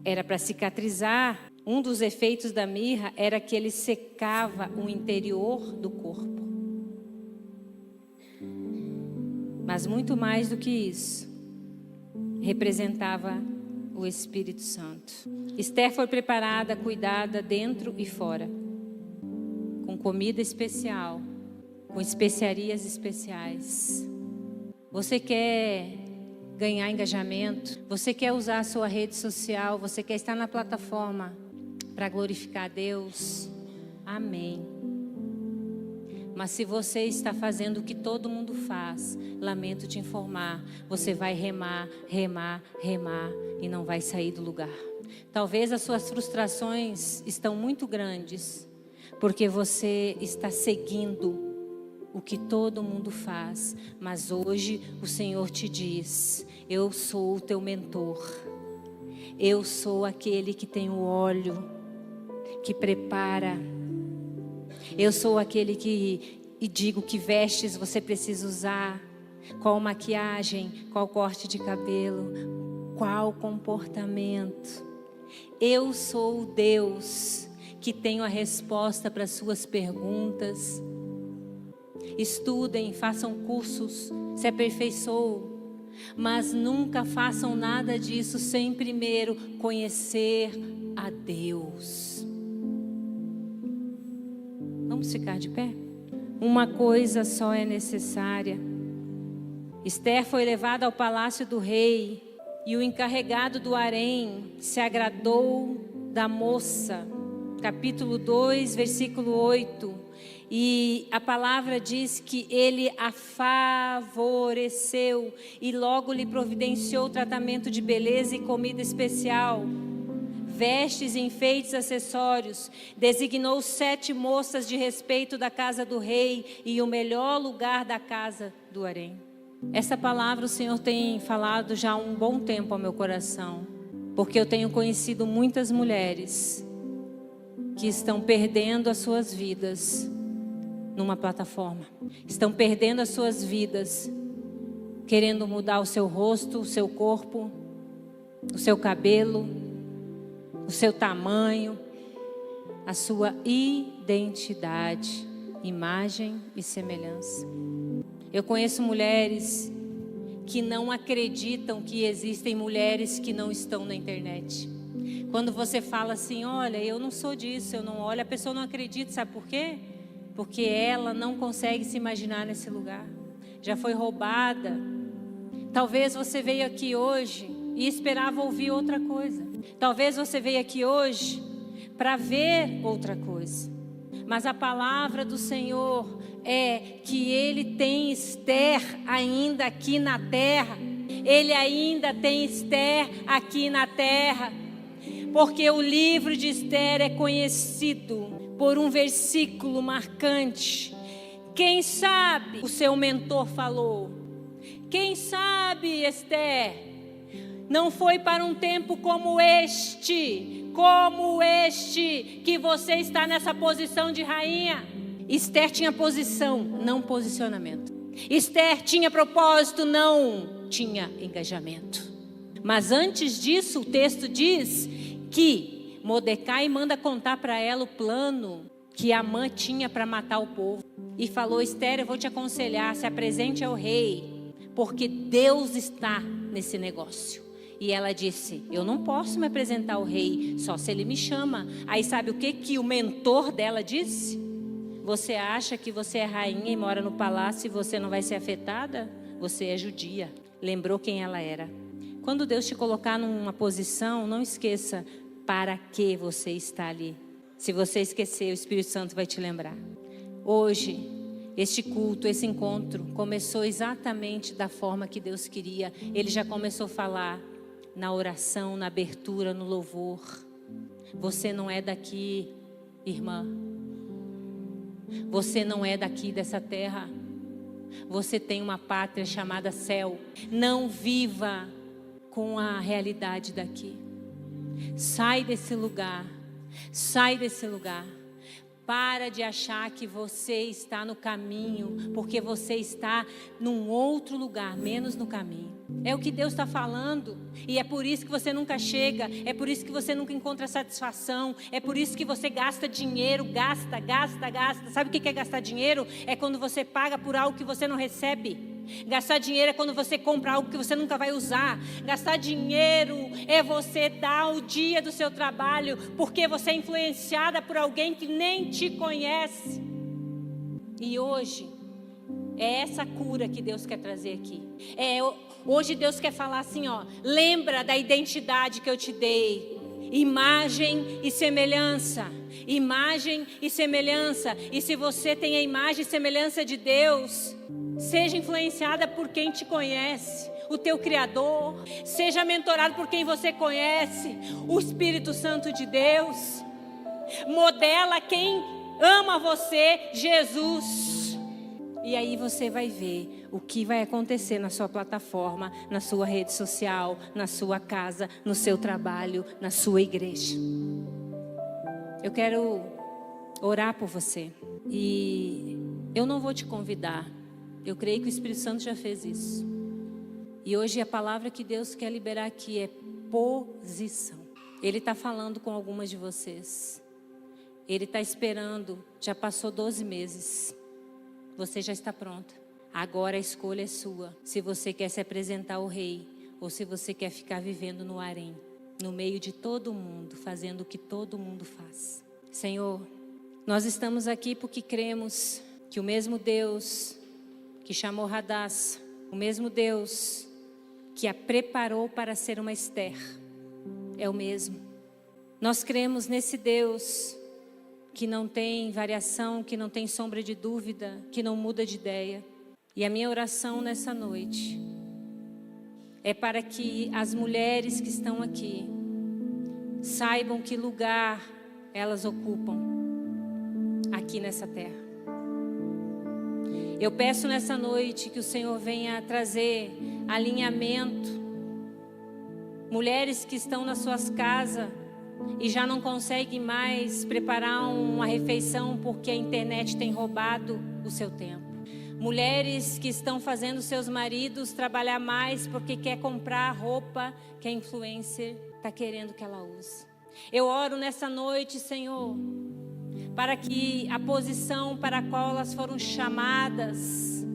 Era para cicatrizar. Um dos efeitos da mirra era que ele secava o interior do corpo. Mas muito mais do que isso, representava o Espírito Santo. Esther foi preparada, cuidada dentro e fora, com comida especial, com especiarias especiais. Você quer ganhar engajamento? Você quer usar a sua rede social? Você quer estar na plataforma para glorificar a Deus? Amém. Mas se você está fazendo o que todo mundo faz, lamento te informar, você vai remar e não vai sair do lugar. Talvez as suas frustrações estão muito grandes, porque você está seguindo o que todo mundo faz. Mas hoje o Senhor te diz: eu sou o teu mentor. Eu sou aquele que tem o óleo, que prepara. Eu sou aquele que digo que vestes você precisa usar, qual maquiagem, qual corte de cabelo, qual comportamento. Eu sou o Deus que tenho a resposta para as suas perguntas. Estudem, façam cursos, se aperfeiçoem, mas nunca façam nada disso sem primeiro conhecer a Deus. Vamos ficar de pé? Uma coisa só é necessária. Esther foi levada ao palácio do rei e o encarregado do harém se agradou da moça. Capítulo 2, versículo 8. E a palavra diz que ele a favoreceu e logo lhe providenciou tratamento de beleza e comida especial, vestes, enfeites, acessórios. Designou 7 moças de respeito da casa do rei e o melhor lugar da casa do harém. Essa palavra o Senhor tem falado já há um bom tempo ao meu coração, porque eu tenho conhecido muitas mulheres que estão perdendo as suas vidas numa plataforma. Estão perdendo as suas vidas querendo mudar o seu rosto, o seu corpo, o seu cabelo, o seu tamanho, a sua identidade, imagem e semelhança. Eu conheço mulheres que não acreditam que existem mulheres que não estão na internet. Quando você fala assim, olha, eu não sou disso, eu não olho, a pessoa não acredita, sabe por quê? Porque ela não consegue se imaginar nesse lugar. Já foi roubada. Talvez você veio aqui hoje e esperava ouvir outra coisa. Talvez você veio aqui hoje para ver outra coisa. Mas a palavra do Senhor é que Ele tem Esther ainda aqui na terra. Ele ainda tem Esther aqui na terra. Porque o livro de Esther é conhecido por um versículo marcante. Quem sabe o seu mentor falou? Quem sabe, Esther, Não foi para um tempo como este, que você está nessa posição de rainha. Esther tinha posição, não posicionamento. Esther tinha propósito, não tinha engajamento. Mas antes disso, o texto diz que Mordecai manda contar para ela o plano que Amã tinha para matar o povo. E falou: Esther, eu vou te aconselhar, se apresente ao rei, porque Deus está nesse negócio. E ela disse: eu não posso me apresentar ao rei, só se ele me chama. Aí sabe o que o mentor dela disse? Você acha que você é rainha e mora no palácio e você não vai ser afetada? Você é judia. Lembrou quem ela era. Quando Deus te colocar numa posição, não esqueça para que você está ali. Se você esquecer, o Espírito Santo vai te lembrar. Hoje, este culto, esse encontro começou exatamente da forma que Deus queria. Ele já começou a falar na oração, na abertura, no louvor. Você não é daqui, irmã. Você não é daqui dessa terra. Você tem uma pátria chamada céu. Não viva com a realidade daqui. Sai desse lugar. Sai desse lugar. Para de achar que você está no caminho, porque você está num outro lugar, menos no caminho. É o que Deus está falando. E é por isso que você nunca chega. É por isso que você nunca encontra satisfação. É por isso que você gasta dinheiro. Gasta. Sabe o que é gastar dinheiro? É quando você paga por algo que você não recebe. Gastar dinheiro é quando você compra algo que você nunca vai usar. Gastar dinheiro é você dar o dia do seu trabalho porque você é influenciada por alguém que nem te conhece. E hoje é essa cura que Deus quer trazer aqui. Hoje Deus quer falar assim, ó: lembra da identidade que eu te dei. Imagem e semelhança. Imagem e semelhança. E se você tem a imagem e semelhança de Deus, seja influenciada por quem te conhece, o teu Criador. Seja mentorado por quem você conhece, o Espírito Santo de Deus. Modela quem ama você, Jesus. E aí você vai ver o que vai acontecer na sua plataforma, na sua rede social, na sua casa, no seu trabalho, na sua igreja. Eu quero orar por você. E eu não vou te convidar. Eu creio que o Espírito Santo já fez isso. E hoje a palavra que Deus quer liberar aqui é posição. Ele está falando com algumas de vocês. Ele está esperando. Já passou 12 meses. Você já está pronta. Agora a escolha é sua. Se você quer se apresentar ao rei, ou se você quer ficar vivendo no harém, no meio de todo mundo, fazendo o que todo mundo faz. Senhor, nós estamos aqui porque cremos que o mesmo Deus que chamou Radassa, o mesmo Deus que a preparou para ser uma Esther, é o mesmo. Nós cremos nesse Deus que não tem variação, que não tem sombra de dúvida, que não muda de ideia. E a minha oração nessa noite é para que as mulheres que estão aqui saibam que lugar elas ocupam aqui nessa terra. Eu peço nessa noite que o Senhor venha trazer alinhamento. Mulheres que estão nas suas casas e já não conseguem mais preparar uma refeição porque a internet tem roubado o seu tempo. Mulheres que estão fazendo seus maridos trabalhar mais porque quer comprar a roupa que a influencer está querendo que ela use. Eu oro nessa noite, Senhor, para que a posição para a qual elas foram chamadas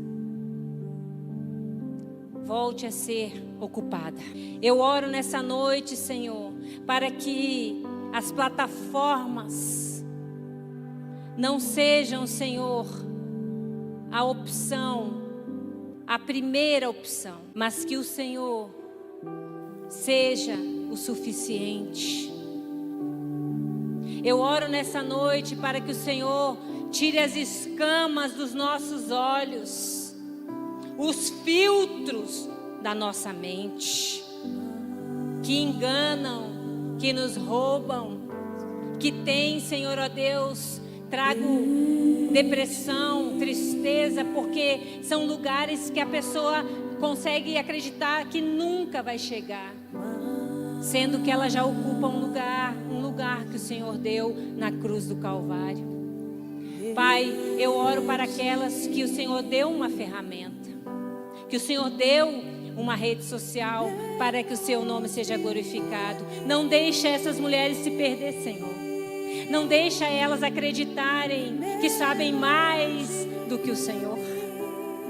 volte a ser ocupada. Eu oro nessa noite, Senhor, para que as plataformas não sejam, Senhor, a opção, a primeira opção, mas que o Senhor seja o suficiente. Eu oro nessa noite para que o Senhor tire as escamas dos nossos olhos, os filtros da nossa mente, que enganam, que nos roubam, que tem, Senhor, ó Deus, trago depressão, tristeza, porque são lugares que a pessoa consegue acreditar que nunca vai chegar, sendo que ela já ocupa um lugar que o Senhor deu na cruz do Calvário. Pai, eu oro para aquelas que o Senhor deu uma ferramenta, que o Senhor deu uma rede social para que o seu nome seja glorificado. Não deixa essas mulheres se perder, Senhor. Não deixa elas acreditarem que sabem mais do que o Senhor.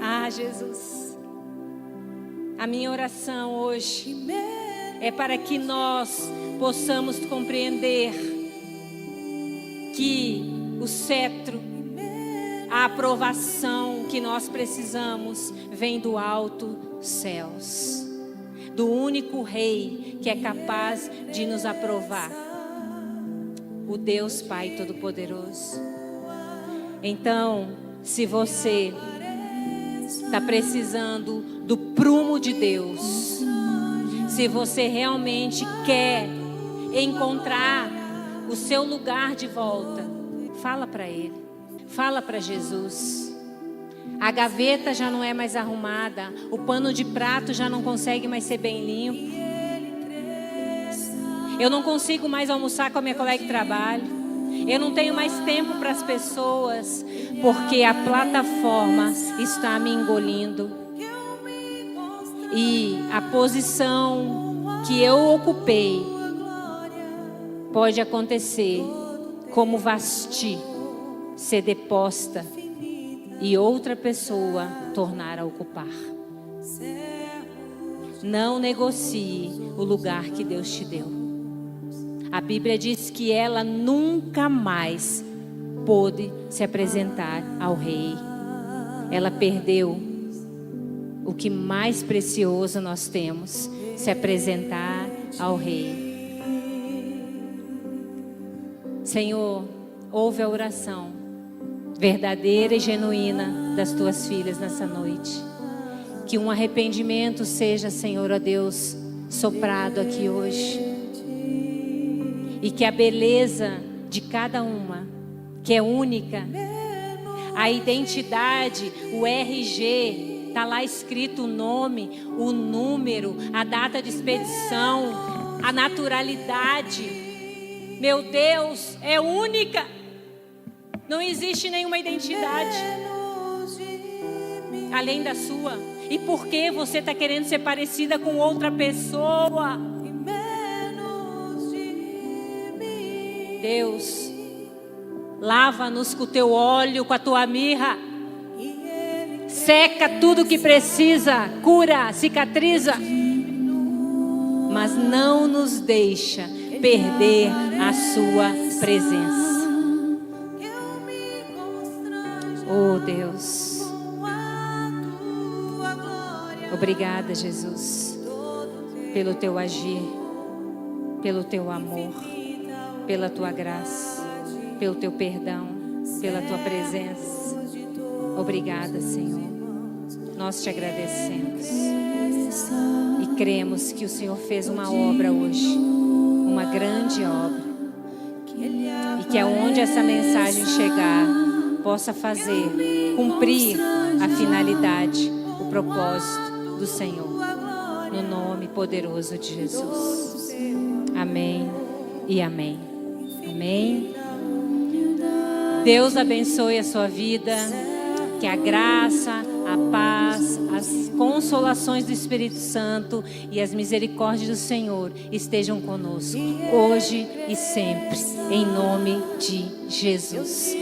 Ah, Jesus, a minha oração hoje é para que nós possamos compreender que o cetro, a aprovação que nós precisamos vem do alto céus, do único Rei que é capaz de nos aprovar, o Deus Pai Todo-Poderoso. Então, se você está precisando do prumo de Deus, se você realmente quer encontrar o seu lugar de volta, fala para Ele, fala para Jesus. A gaveta já não é mais arrumada, o pano de prato já não consegue mais ser bem limpo. Eu não consigo mais almoçar com a minha colega de trabalho. Eu não tenho mais tempo para as pessoas, porque a plataforma está me engolindo. E a posição que eu ocupei pode acontecer como Vasti ser deposta e outra pessoa tornar a ocupar. Não negocie o lugar que Deus te deu. A Bíblia diz que ela nunca mais pôde se apresentar ao rei. Ela perdeu o que mais precioso nós temos, se apresentar ao rei. Senhor, ouve a oração verdadeira e genuína das tuas filhas nessa noite. Que um arrependimento seja, Senhor, ó Deus, soprado aqui hoje. E que a beleza de cada uma, que é única, a identidade, o RG, está lá escrito o nome, o número, a data de expedição, a naturalidade. Meu Deus, é única. Não existe nenhuma identidade além da sua. E por que você está querendo ser parecida com outra pessoa? Deus, lava-nos com o teu óleo, com a tua mirra. Seca tudo que precisa, cura, cicatriza. Mas não nos deixa perder a sua presença. Oh Deus, obrigada, Jesus, pelo teu agir, pelo teu amor, pela tua graça, pelo teu perdão, pela tua presença. Obrigada, Senhor. Nós te agradecemos e cremos que o Senhor fez uma obra hoje, uma grande obra, e que aonde essa mensagem chegar, possa fazer, cumprir a finalidade, o propósito do Senhor, no nome poderoso de Jesus. Amém e amém. Amém. Deus abençoe a sua vida, que a graça, a paz, as consolações do Espírito Santo e as misericórdias do Senhor estejam conosco, hoje e sempre, em nome de Jesus.